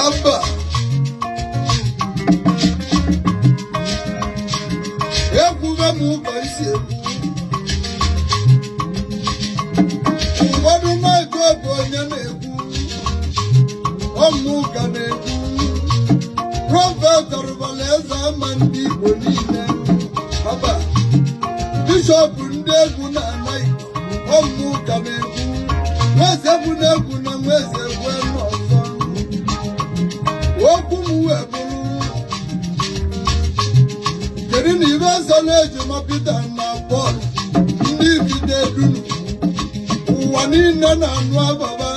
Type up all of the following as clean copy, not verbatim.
Abba Ekuve muka isi eku Ụfọdụ na-ekwu ebe onye na-ekwu ọmụka na-ekwu Prọfet Aruvaluezeama ndị Igbo niile Abba Bishọp ndị egwu na-ana Igbo ọmụka na-ekwu Nweze egwu na-egwu na nweze egwu n'ọzọ okwu m wee bụrụ kedu na ibe sọla ejima Peter na Paul ndị bide dunu ụwa niile na-anụ ababa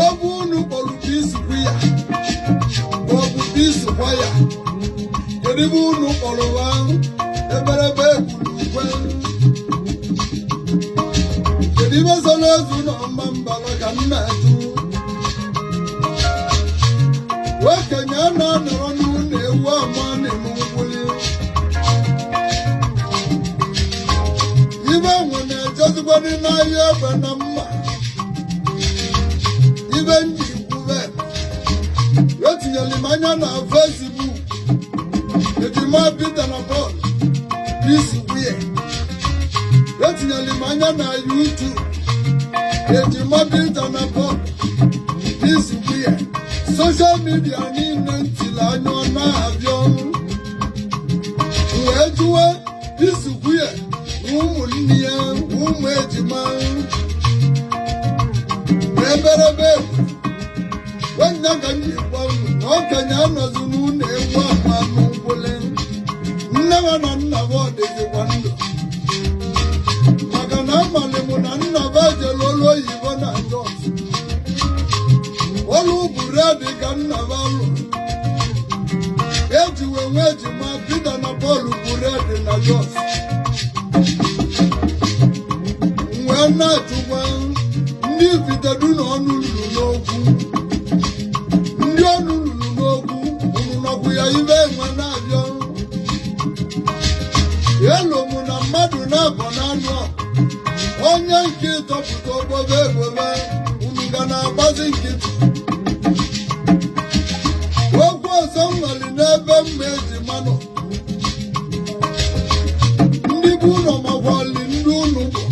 obu unu kpọrọ bisikwu ya maọbụ bisikwa ya kedu ibe unu kpọrọ ha eberebe ekwuru ukwe kedu ibe sọla ezu na ọma mbara ka nna etu okenye a na-anọrọ n'ụlọ ewu ama na-eme nkwuli ibe nwe na-ejezigwari n'ahịa ebe na mma ibe ndị ikwube etinyere m anya na Facebook ejima Peter na Paul bisikwie etinyere m anya na YouTube ejima Peter na Paul bisikwie social media niile ntili anya ọ na-abịa ọnụ wee jụwe bisikwie na ụmụnne ya ụmụ ejima eberebe egwu wenya ka ndị gwa unu na okenye anọzi n'ụlọ ewu ama n'ụkwụle nne ha na nna ha ọdịzikwa ndụ maka na amalị mụ na nna ha jere olu oyibo na Jos olu buru dị ka nna ha lụrụ eji wee nwe ejima Peter na Paul buru dị na Jos wee na-achụkwa ndị vitedu na ọnụ lụrụ n'okwu ndị ọnụ lụrụ n'okwu unu nọkwu ya ibe enwe na-abịa elu mụ na mmadụ na-abọ n'anụ onye nke ịtọpụta ogbobe egbobe unu ga na-agbazi nkịtị okwu ọzọ nwere n'ebe mma eji manụ ndị bụ ụlọ makwali ndị unu bụ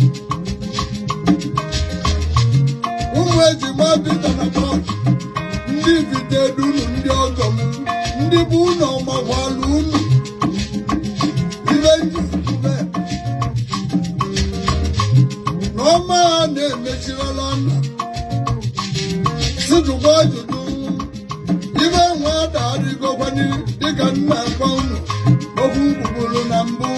ụmụ ejima Peter na Paul ndị vitedu unu ndị ọgọ m ndị bụ ụlọ makwali unu ibe njizube na ọma ha na-emechirala nna sijụkwa ajụjụ ibe nwe adadịgokwani dịka nna gwa unu okwu nkwugburu na mbụ